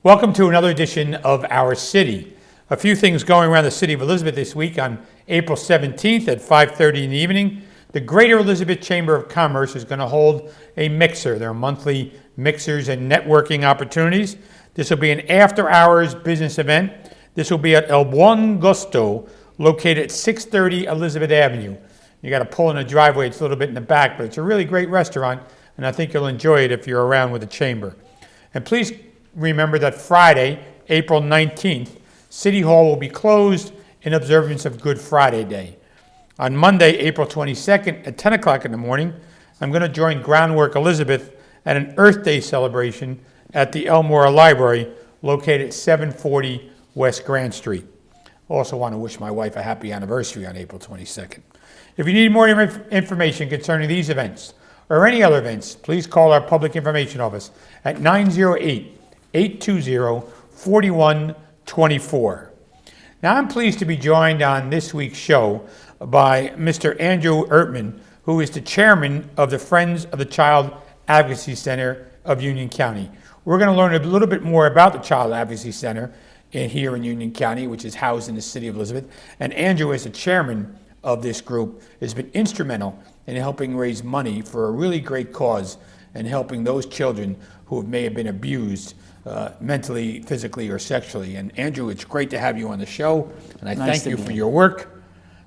Welcome to another edition of Our City. A few things going around the city of Elizabeth this week. On April 17th at 5:30 in the evening, the Greater Elizabeth Chamber of Commerce is going to hold a mixer. There are monthly mixers and networking opportunities. This will be an after-hours business event. This will be at El Buen Gusto, located at 630 Elizabeth Avenue. You got to pull in the driveway. It's a little bit in the back, but it's a really great restaurant, and I think you'll enjoy it if you're around with the chamber. And please remember that Friday, April 19th, City Hall will be closed in observance of Good Friday Day. On Monday, April 22nd at 10 o'clock in the morning, I'm going to join Groundwork Elizabeth at an Earth Day celebration at the Elmore Library, located at 740 West Grand Street. Also want to wish my wife a happy anniversary on April 22nd. If you need more information concerning these events or any other events, please call our Public Information Office at 908-820-4124. Now, I'm pleased to be joined on this week's show by Mr. Andrew Ertman, who is the chairman of the Friends of the Child Advocacy Center of Union County. We're going to learn a little bit more about the Child Advocacy Center here in Union County, which is housed in the city of Elizabeth. And Andrew, as the chairman of this group, has been instrumental in helping raise money for a really great cause and helping those children who may have been abused mentally, physically, or sexually. And Andrew, it's great to have you on the show, and I thank you for your work.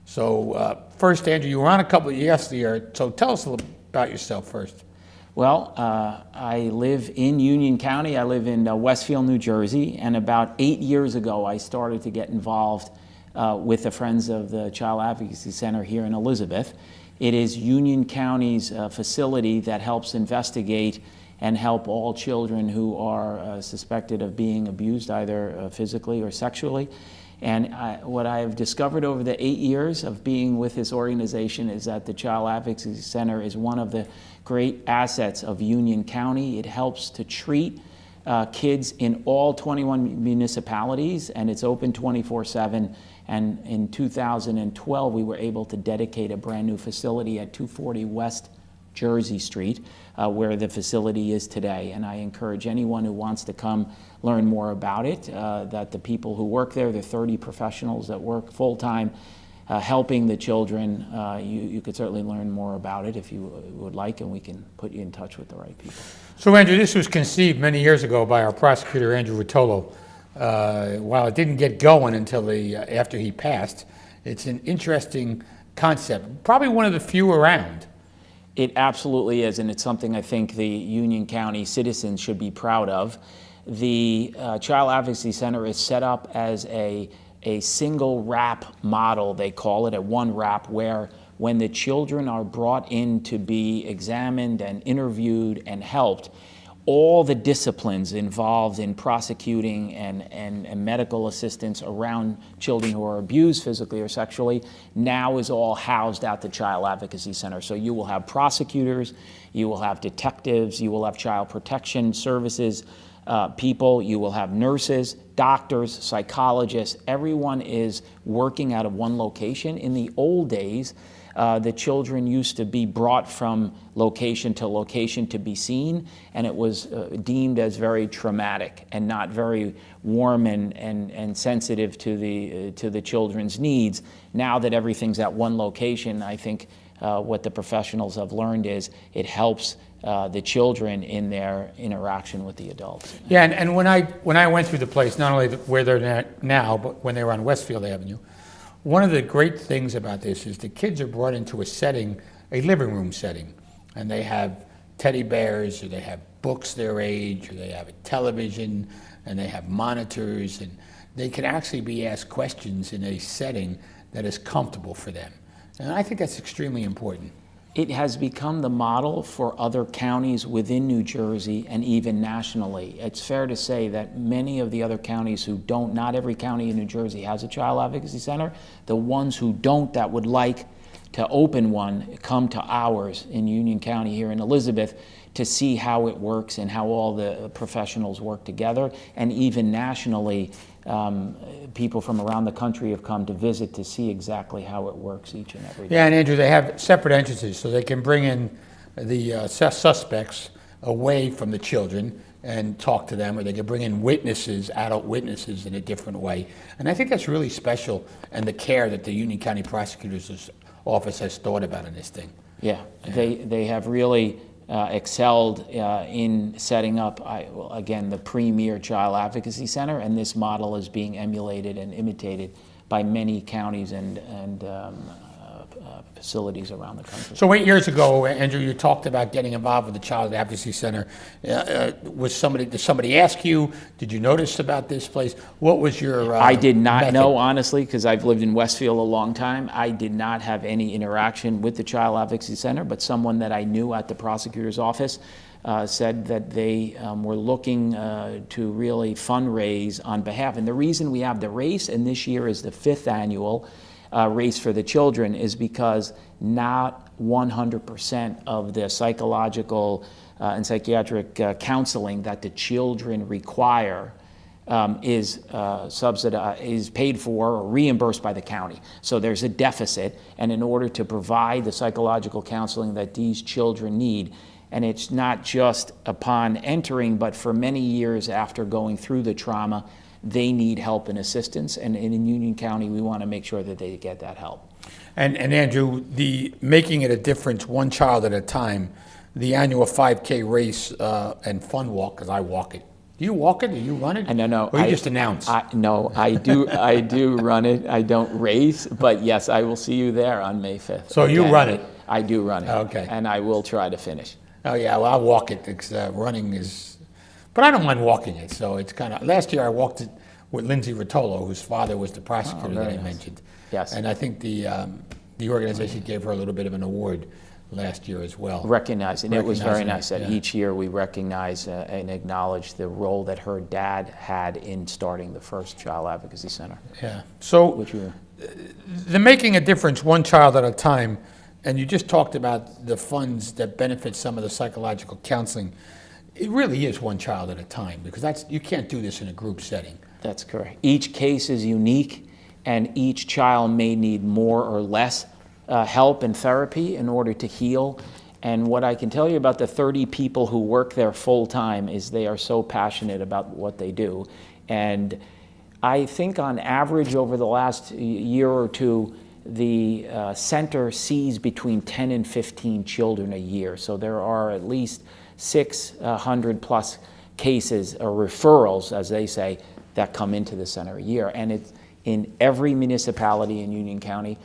So first, Andrew, you were on a couple of yesterday, so tell us a little about yourself first. Well, I live in Union County. I live in Westfield, New Jersey, and about 8 years ago, I started to get involved with the Friends of the Child Advocacy Center here in Elizabeth. It is Union County's facility that helps investigate and help all children who are suspected of being abused, either physically or sexually. And what I've discovered over the 8 years of being with this organization is that the Child Advocacy Center is one of the great assets of Union County. It helps to treat kids in all 21 municipalities, and it's open 24/7. And in 2012, we were able to dedicate a brand new facility at 240 West Jersey Street, where the facility is today. And I encourage anyone who wants to come learn more about it, that the people who work there, the 30 professionals that work full-time helping the children, you could certainly learn more about it if you would like, and we can put you in touch with the right people. So Andrew, this was conceived many years ago by our prosecutor, Andrew Rotolo. While it didn't get going until after he passed, it's an interesting concept, probably one of the few around. It absolutely is, and it's something I think the Union County citizens should be proud of. The Child Advocacy Center is set up as a single wrap model, they call it, a one wrap, where when the children are brought in to be examined and interviewed and helped, all the disciplines involved in prosecuting and medical assistance around children who are abused physically or sexually now is all housed at the Child Advocacy Center. So you will have prosecutors, you will have detectives, you will have child protection services people, you will have nurses, doctors, psychologists. Everyone is working out of one location. In the old days, the children used to be brought from location to location to be seen, and it was deemed as very traumatic and not very warm and sensitive to the children's needs. Now that everything's at one location, I think what the professionals have learned is it helps the children in their interaction with the adults. Yeah, and when I went through the place, not only where they're at now, but when they were on Westfield Avenue, one of the great things about this is the kids are brought into a setting, a living room setting, and they have teddy bears, or they have books their age, or they have a television, and they have monitors, and they can actually be asked questions in a setting that is comfortable for them. And I think that's extremely important. It has become the model for other counties within New Jersey and even nationally. It's fair to say that many of the other counties who don't, not every county in New Jersey has a Child Advocacy Center. The ones who don't, that would like to open one, come to ours in Union County here in Elizabeth to see how it works and how all the professionals work together. And even nationally, people from around the country have come to visit to see exactly how it works each and every day. Yeah, and Andrew, they have separate entrances, so they can bring in the suspects away from the children and talk to them, or they could bring in witnesses, adult witnesses, in a different way. And I think that's really special, and the care that the Union County Prosecutor's Office has thought about in this thing. Yeah, they have really excelled in setting up, again, the premier Child Advocacy Center, and this model is being emulated and imitated by many counties and facilities around the country. So 8 years ago, Andrew, you talked about getting involved with the Child Advocacy Center. Did somebody ask you? Did you notice about this place? What was your I did not method? know, honestly, because I've lived in Westfield a long time. I did not have any interaction with the Child Advocacy Center, but someone that I knew at the prosecutor's office said that they were looking to really fundraise on behalf. And the reason we have the race, and this year is the 5th annual race for the children, is because not 100% of the psychological and psychiatric counseling that the children require is paid for or reimbursed by the county. So there's a deficit, and in order to provide the psychological counseling that these children need, and it's not just upon entering, but for many years after going through the trauma, they need help and assistance, and in Union County, we want to make sure that they get that help. And Andrew, the making it a difference, one child at a time, the annual 5K race and fun walk, because I walk it. Do you walk it? Do you run it? No. Or you just announce? No, I do. I do run it. I don't race, but yes, I will see you there on May 5th. So you run it? I do run it. Okay. And I will try to finish. Oh yeah, well I walk it because running is, but I don't mind walking it. So it's kind of, last year I walked it with Lindsay Rotolo, whose father was the prosecutor that I mentioned. Yes. And I think the organization gave her a little bit of an award last year as well. Recognizing. It was very nice that yeah. each year we recognize and acknowledge the role that her dad had in starting the first Child Advocacy Center. Yeah. So the making a difference one child at a time, and you just talked about the funds that benefit some of the psychological counseling. It really is one child at a time, because you can't do this in a group setting. That's correct. Each case is unique, and each child may need more or less help and therapy in order to heal. And what I can tell you about the 30 people who work there full time is they are so passionate about what they do. And I think on average over the last year or two, the center sees between 10 and 15 children a year. So there are at least 600 plus cases or referrals, as they say, that come into the center a year. And it's in every municipality in Union County,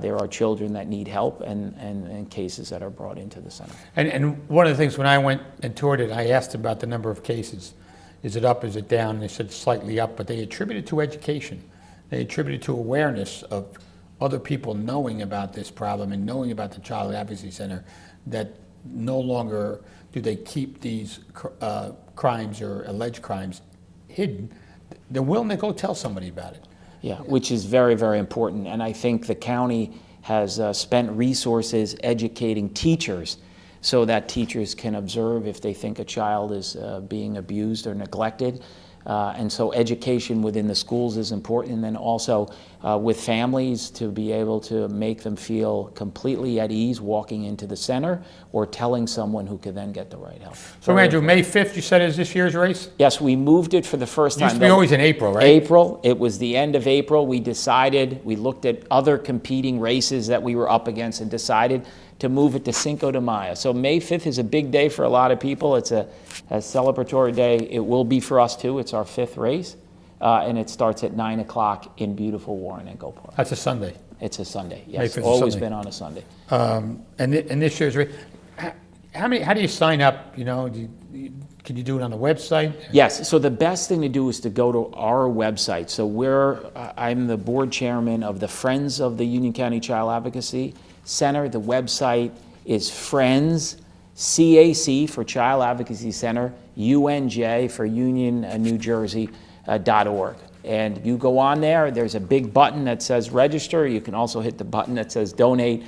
there are children that need help and cases that are brought into the center. And one of the things when I went and toured it, I asked about the number of cases. Is it up, is it down? And they said slightly up, but they attribute it to education. They attribute it to awareness of other people knowing about this problem and knowing about the Child Advocacy Center, that no longer do they keep these crimes or alleged crimes hidden. They're willing to go tell somebody about it. Yeah, which is very, very important. And I think the county has spent resources educating teachers so that teachers can observe if they think a child is being abused or neglected. And so education within the schools is important, and then also with families to be able to make them feel completely at ease walking into the center or telling someone who could then get the right help. So Andrew, May 5th, you said is this year's race? Yes, we moved it for the first time. It used to be always in April, right? April. It was the end of April. We looked at other competing races that we were up against and decided to move it to Cinco de Mayo. So May 5th is a big day for a lot of people. It's a celebratory day. It will be for us too. It's our 5th race, and it starts at 9 o'clock in beautiful Warren and Park. That's a Sunday. It's a Sunday, May 5th yes. is Always Sunday. been on a Sunday. And this year's race, how do you sign up? You know, can you do it on the website? Yes, so the best thing to do is to go to our website. So I'm the board chairman of the Friends of the Union County Child Advocacy Center. The website is Friends, CAC for Child Advocacy Center, UNJ for Union, New Jersey, .org. And you go on there, there's a big button that says register. You can also hit the button that says donate.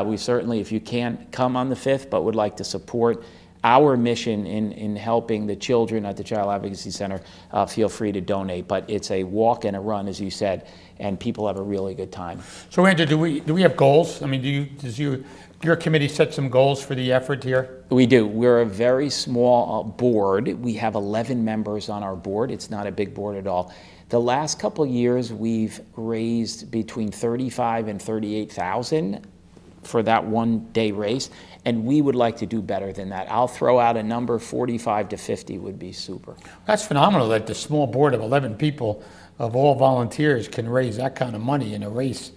We certainly, if you can't come on the 5th, but would like to support our mission in helping the children at the Child Advocacy Center, feel free to donate. But it's a walk and a run, as you said, and people have a really good time. So Andrew, do we have goals? I mean, does your committee set some goals for the effort here? We do. We're a very small board. We have 11 members on our board. It's not a big board at all. The last couple of years, we've raised between 35 and 38,000 for that one-day race, and we would like to do better than that. I'll throw out a number, 45 to 50 would be super. That's phenomenal that the small board of 11 people of all volunteers can raise that kind of money in a race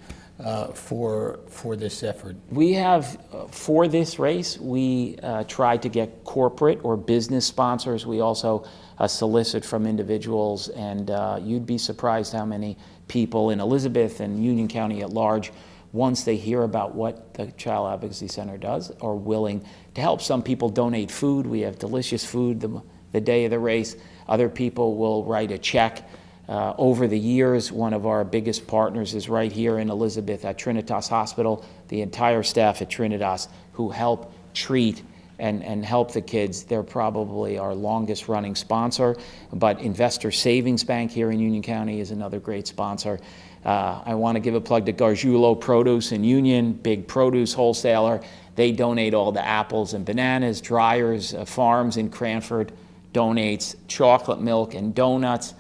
for this effort. We have, for this race, we try to get corporate or business sponsors. We also solicit from individuals, and you'd be surprised how many people in Elizabeth and Union County at large, once they hear about what the Child Advocacy Center does, are willing to help. Some people donate food. We have delicious food the day of the race. Other people will write a check. Over the years, one of our biggest partners is right here in Elizabeth at Trinitas Hospital. The entire staff at Trinitas who help treat and help the kids. They're probably our longest running sponsor, but Investor Savings Bank here in Union County is another great sponsor. I want to give a plug to Gargiulo Produce in Union, big produce wholesaler. They donate all the apples and bananas. Dryers Farms in Cranford donates chocolate milk and donuts.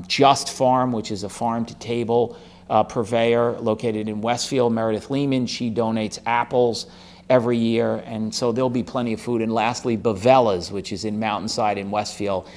Just Farm, which is a farm-to-table purveyor located in Westfield, Meredith Lehman, she donates apples every year, and so there'll be plenty of food. And lastly, Bavella's, which is in Mountainside in Westfield,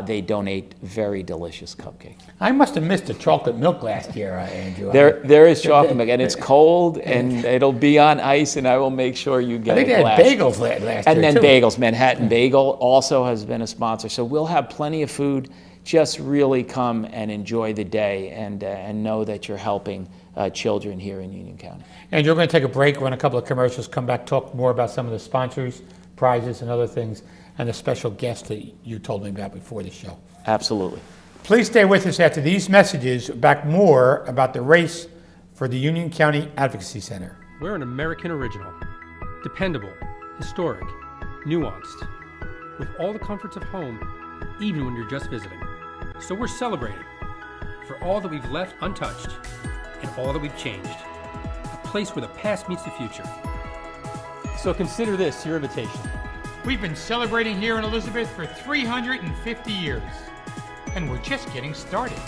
they donate very delicious cupcakes. I must have missed the chocolate milk last year, Andrew. There is chocolate milk, and it's cold, and it'll be on ice, and I will make sure you get I think a they glass. had bagels last year, And then too. bagels. Manhattan Bagel also has been a sponsor, so we'll have plenty of food. Just really come and enjoy the day and know that you're helping children here in Union County. And you're going to take a break, run a couple of commercials, come back, talk more about some of the sponsors, prizes, and other things, and the special guest that you told me about before the show. Absolutely. Please stay with us after these messages, back more about the race for the Union County Advocacy Center. We're an American original, dependable, historic, nuanced, with all the comforts of home, even when you're just visiting. So we're celebrating for all that we've left untouched and all that we've changed. A place where the past meets the future. So consider this your invitation. We've been celebrating here in Elizabeth for 350 years, and we're just getting started.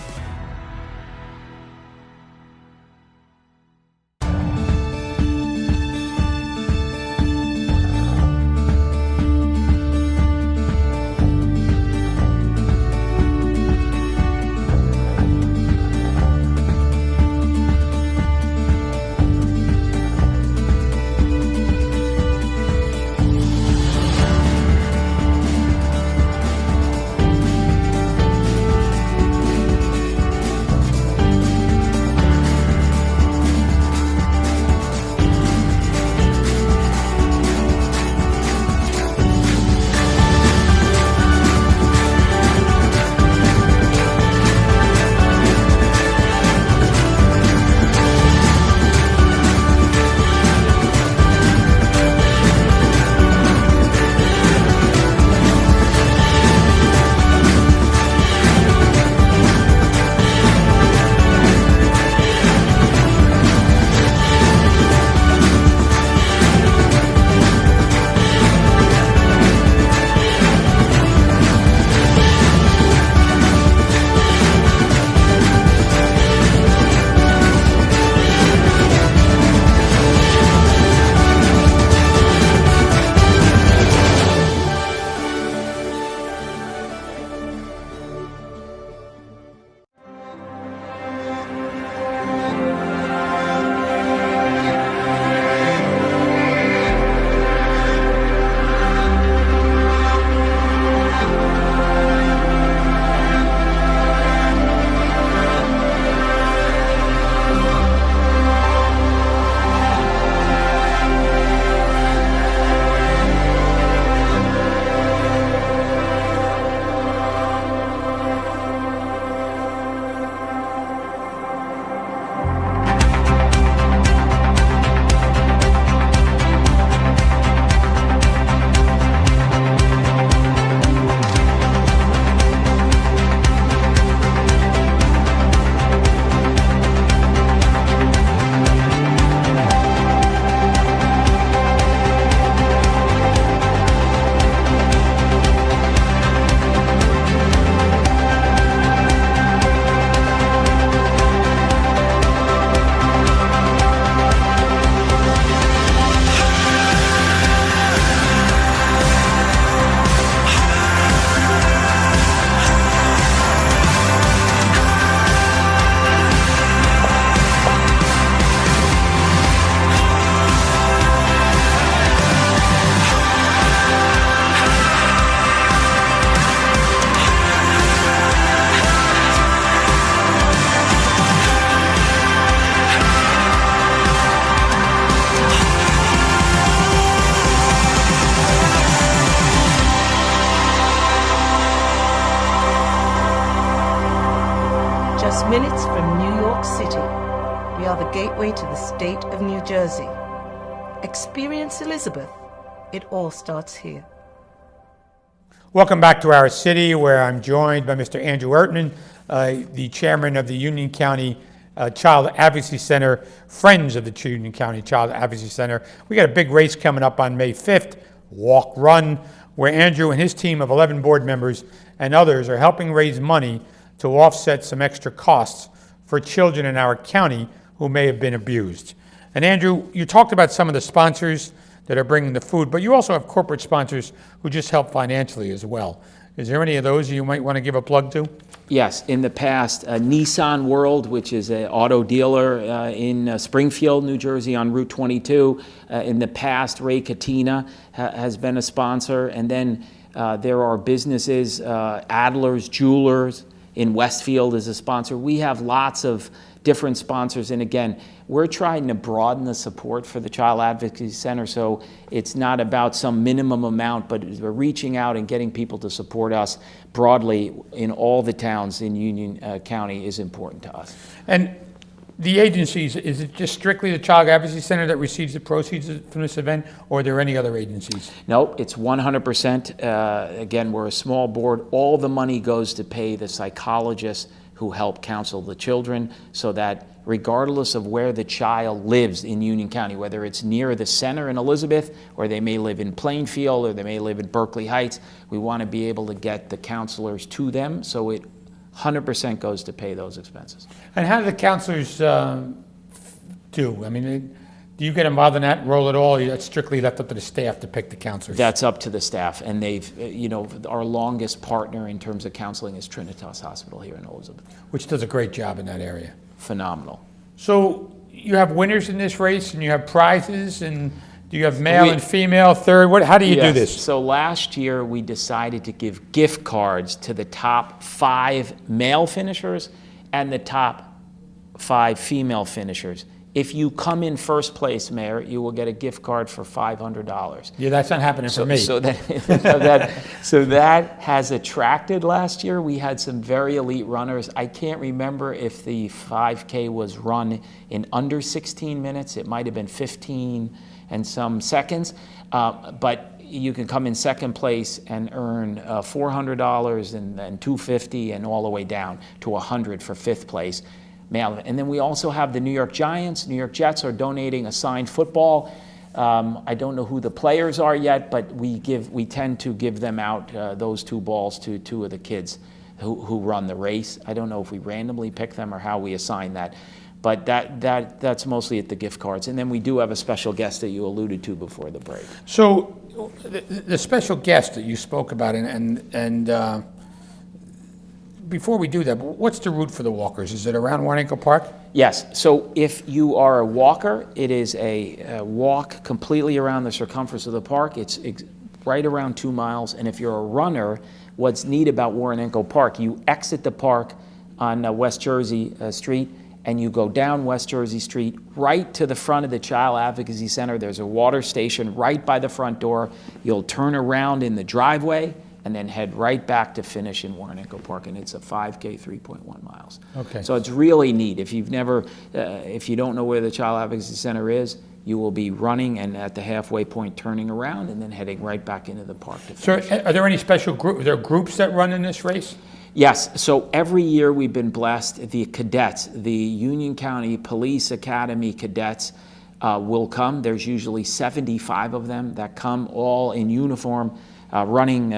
Just minutes from New York City, we are the gateway to the state of New Jersey. Experience Elizabeth. It all starts here. Welcome back to our city, where I'm joined by Mr. Andrew Ertman, the chairman of the Union County Child Advocacy Center, Friends of the Union County Child Advocacy Center. We got a big race coming up on May 5th, Walk Run, where Andrew and his team of 11 board members and others are helping raise money to offset some extra costs for children in our county who may have been abused. And Andrew, you talked about some of the sponsors that are bringing the food, but you also have corporate sponsors who just help financially as well. Is there any of those you might want to give a plug to? Yes, in the past, Nissan World, which is an auto dealer in Springfield, New Jersey on Route 22. In the past, Ray Katina has been a sponsor. And then there are businesses, Adler's Jewelers in Westfield is a sponsor. We have lots of different sponsors, and again, we're trying to broaden the support for the Child Advocacy Center, so it's not about some minimum amount, but we're reaching out and getting people to support us broadly in all the towns in Union County is important to us. And the agencies, is it just strictly the Child Advocacy Center that receives the proceeds from this event, or are there any other agencies? No, it's 100%. Again, we're a small board. All the money goes to pay the psychologists who help counsel the children, so that regardless of where the child lives in Union County, whether it's near the center in Elizabeth, or they may live in Plainfield, or they may live in Berkeley Heights, we want to be able to get the counselors to them, so it 100% goes to pay those expenses. And how do the counselors do? I mean, do you get involved in that role at all? Or that's strictly left up to the staff to pick the counselors? That's up to the staff, and they've, our longest partner in terms of counseling is Trinitas Hospital here in Elizabeth. Which does a great job in that area. Phenomenal. So you have winners in this race, and you have prizes, and do you have male and female, third? How do you do this? So last year we decided to give gift cards to the top 5 male finishers and the top 5 female finishers. If you come in first place, Mayor, you will get a gift card for $500. Yeah, that's not happening for me. So that has attracted last year. We had some very elite runners. I can't remember if the 5K was run in under 16 minutes. It might have been 15 and some seconds, but you can come in second place and earn $400 and then $250 and all the way down to $100 for 5th place. And then we also have the New York Giants. New York Jets are donating a signed football. I don't know who the players are yet, but we tend to give them out those 2 balls to 2 of the kids who run the race. I don't know if we randomly pick them or how we assign that. But that's mostly at the gift cards. And then we do have a special guest that you alluded to before the break. So the special guest that you spoke about, and before we do that, what's the route for the walkers? Is it around Warnaco Park? Yes. So if you are a walker, it is a walk completely around the circumference of the park. It's right around 2 miles. And if you're a runner, what's neat about Warnaco Park, you exit the park on West Jersey Street, and you go down West Jersey Street right to the front of the Child Advocacy Center. There's a water station right by the front door. You'll turn around in the driveway and then head right back to finish in Warnaco Park, and it's a 5K, 3.1 miles. Okay. So it's really neat. If you've never, if you don't know where the Child Advocacy Center is, you will be running and at the halfway point turning around and then heading right back into the park to finish. So are there any special groups? Are there groups that run in this race? Yes, so every year we've been blessed. The cadets, the Union County Police Academy cadets will come. There's usually 75 of them that come all in uniform, running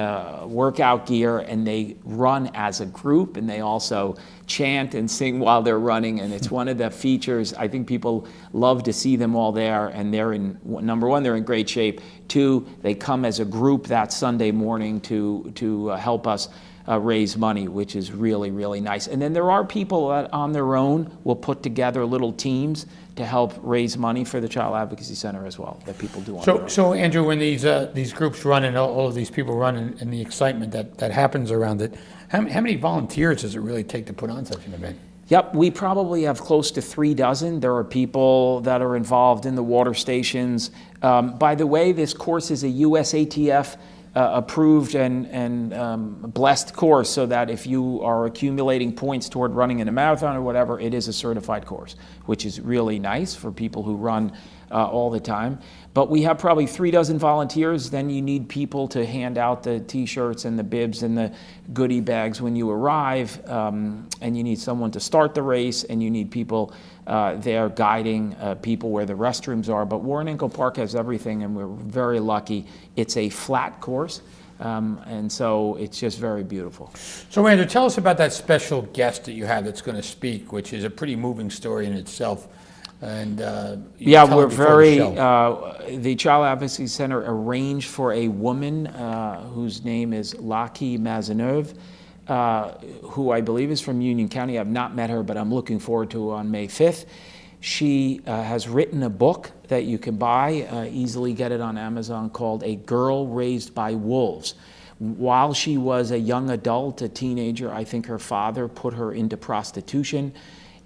workout gear, and they run as a group, and they also chant and sing while they're running, and it's one of the features. I think people love to see them all there, and they're in, number one, they're in great shape. 2, they come as a group that Sunday morning to help us raise money, which is really, really nice. And then there are people that on their own will put together little teams to help raise money for the Child Advocacy Center as well, that people do on their own. So Andrew, when these groups run and all of these people run and the excitement that happens around it, how many volunteers does it really take to put on such an event? Yep, we probably have close to 3 dozen. There are people that are involved in the water stations. By the way, this course is a USATF approved and blessed course, so that if you are accumulating points toward running in a marathon or whatever, it is a certified course, which is really nice for people who run all the time. But we have probably 36 volunteers. Then you need people to hand out the t-shirts and the bibs and the goodie bags when you arrive, and you need someone to start the race, and you need people there guiding people where the restrooms are. But Warrenco Park has everything, and we're very lucky. It's a flat course, and so it's just very beautiful. So Andrew, tell us about that special guest that you have that's going to speak, which is a pretty moving story in itself. And yeah, we're very, the Child Advocacy Center arranged for a woman whose name is Laki Mazeneuve, who I believe is from Union County. I've not met her, but I'm looking forward to on May 5th. She has written a book that you can buy, easily get it on Amazon, called A Girl Raised by Wolves. While she was a young adult, a teenager, I think her father put her into prostitution,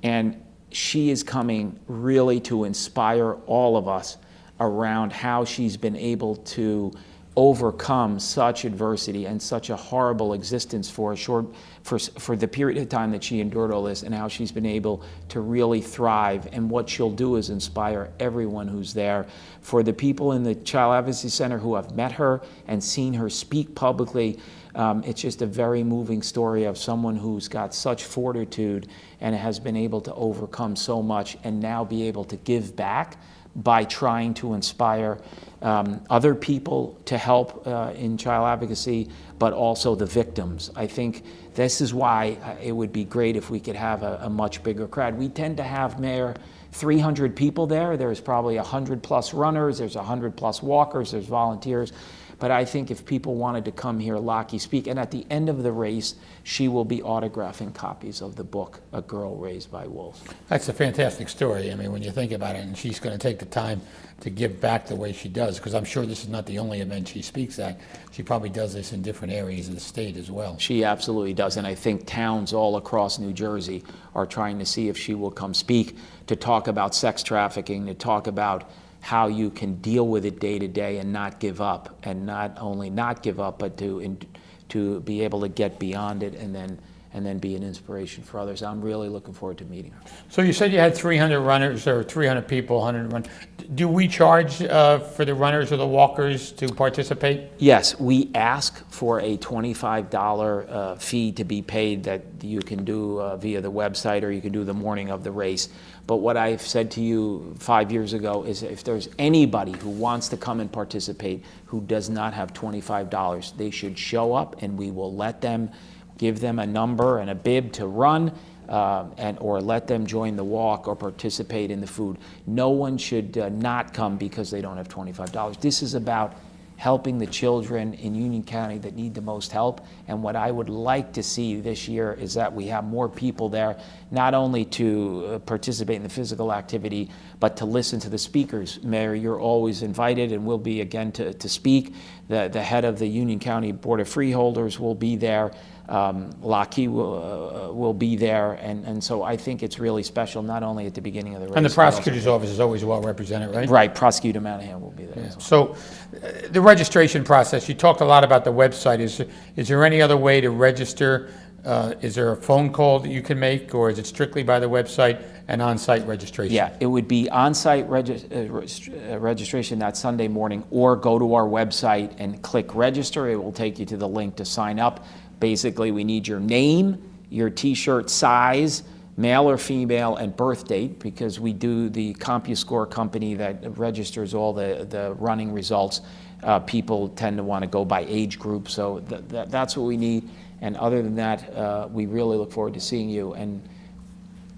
and she is coming really to inspire all of us around how she's been able to overcome such adversity and such a horrible existence for the period of time that she endured all this, and how she's been able to really thrive. And what she'll do is inspire everyone who's there. For the people in the Child Advocacy Center who have met her and seen her speak publicly, it's just a very moving story of someone who's got such fortitude and has been able to overcome so much, and now be able to give back by trying to inspire other people to help in child advocacy, but also the victims. I think this is why it would be great if we could have a much bigger crowd. We tend to have, Mayor, 300 people there. There's probably 100 plus runners, there's 100 plus walkers, there's volunteers. But I think if people wanted to come hear Laki speak, and at the end of the race, she will be autographing copies of the book, A Girl Raised by Wolves. That's a fantastic story. I mean, when you think about it, and she's going to take the time to give back the way she does, because I'm sure this is not the only event she speaks at. She probably does this in different areas of the state as well. She absolutely does, and I think towns all across New Jersey are trying to see if she will come speak to talk about sex trafficking, to talk about how you can deal with it day to day and not give up, and not only not give up, but to be able to get beyond it, and then be an inspiration for others. I'm really looking forward to meeting her. So you said you had 300 runners, or 300 people, 100 runners. Do we charge for the runners or the walkers to participate? Yes, we ask for a $25 fee to be paid that you can do via the website, or you can do the morning of the race. But what I've said to you 5 years ago is, if there's anybody who wants to come and participate who does not have $25, they should show up, and we will let them, give them a number and a bib to run, or let them join the walk or participate in the food. No one should not come because they don't have $25. This is about helping the children in Union County that need the most help. And what I would like to see this year is that we have more people there, not only to participate in the physical activity, but to listen to the speakers. Mayor, you're always invited, and will be again to speak. The head of the Union County Board of Freeholders will be there. Laki will be there, and so I think it's really special, not only at the beginning of the race. And the prosecutor's office is always well represented, right? Right, Prosecutor Manahan will be there as well. So the registration process, you talked a lot about the website. Is there any other way to register? Is there a phone call that you can make, or is it strictly by the website and on-site registration? Yeah, it would be on-site registration that Sunday morning, or go to our website and click register. It will take you to the link to sign up. Basically, we need your name, your t-shirt size, male or female, and birth date, because we do the CompuScore company that registers all the running results. People tend to want to go by age group, so that's what we need. And other than that, we really look forward to seeing you, and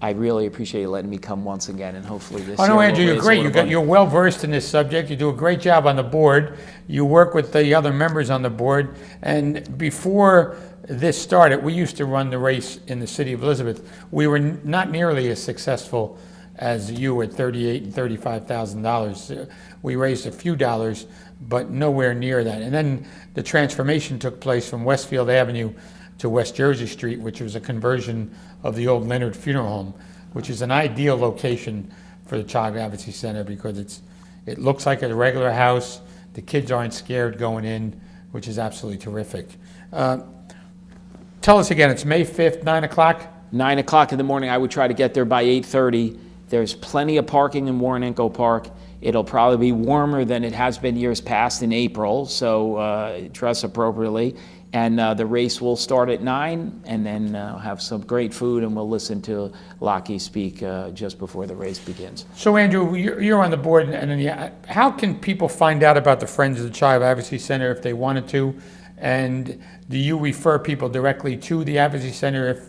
I really appreciate you letting me come once again, and hopefully this year. Oh no, Andrew, we'll you're great. You're well versed in this subject. You do a great job on the board. You work with the other members on the board. And before this started, we used to run the race in the city of Elizabeth. We were not nearly as successful as you at $38,000 and $35,000. We raised a few dollars, but nowhere near that. And then the transformation took place from Westfield Avenue to West Jersey Street, which was a conversion of the old Leonard Funeral Home, which is an ideal location for the Child Advocacy Center, because it looks like a regular house. The kids aren't scared going in. which is absolutely terrific. Tell us again, it's May 5th, 9 o'clock? 9 o'clock in the morning. I would try to get there by 8:30. There's plenty of parking in Warrenco Park. It'll probably be warmer than it has been years past in April, so dress appropriately. And the race will start at 9, and then have some great food, and we'll listen to Lockie speak just before the race begins. So Andrew, you're on the board, and how can people find out about the Friends of the Child Advocacy Center if they wanted to? And do you refer people directly to the Advocacy Center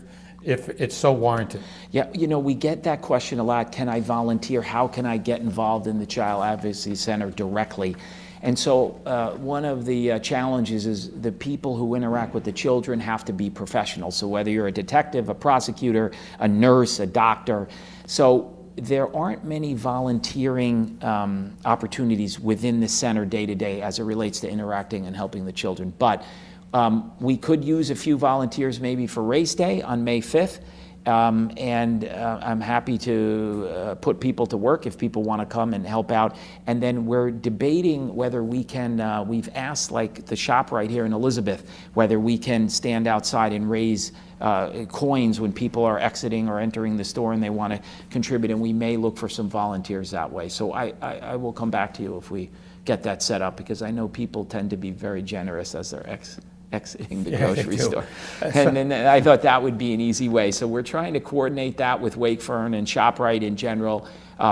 if it's so warranted? Yeah, we get that question a lot. Can I volunteer? How can I get involved in the Child Advocacy Center directly? And so one of the challenges is the people who interact with the children have to be professionals. So whether you're a detective, a prosecutor, a nurse, a doctor. So there aren't many volunteering opportunities within the center day to day as it relates to interacting and helping the children. But we could use a few volunteers maybe for race day on May 5th. And I'm happy to put people to work if people want to come and help out. And then we're debating whether we can, we've asked like the ShopRite here in Elizabeth, whether we can stand outside and raise coins when people are exiting or entering the store and they want to contribute, and we may look for some volunteers that way. So I will come back to you if we get that set up, because I know people tend to be very generous as they're exiting the grocery store. And then I thought that would be an easy way. So we're trying to coordinate that with Wakefern and ShopRite in general,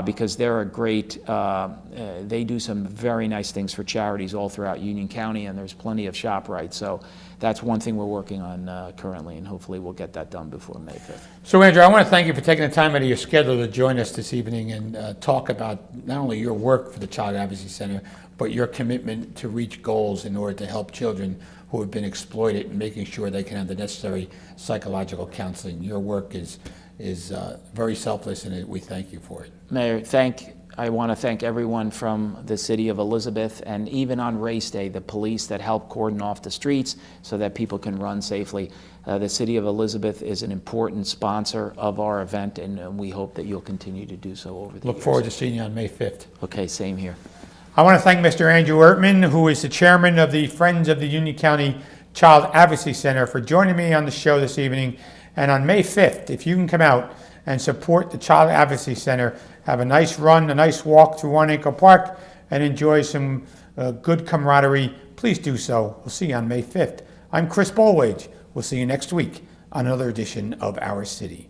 because they're a great, they do some very nice things for charities all throughout Union County, and there's plenty of ShopRite. So that's one thing we're working on currently, and hopefully we'll get that done before May 5th. So Andrew, I want to thank you for taking the time out of your schedule to join us this evening and talk about not only your work for the Child Advocacy Center, but your commitment to reach goals in order to help children who have been exploited and making sure they can have the necessary psychological counseling. Your work is very selfless, and we thank you for it. Mayor, I want to thank everyone from the city of Elizabeth, and even on race day, the police that help cordon off the streets so that people can run safely. The city of Elizabeth is an important sponsor of our event, and we hope that you'll continue to do so over the years. Look forward to seeing you on May 5th. Okay, same here. I want to thank Mr. Andrew Ertman, who is the chairman of the Friends of the Union County Child Advocacy Center, for joining me on the show this evening. And on May 5th, if you can come out and support the Child Advocacy Center, have a nice run, a nice walk through Warrenco Park, and enjoy some good camaraderie, please do so. We'll see you on May 5th. I'm Chris Bolwage. We'll see you next week on another edition of Our City.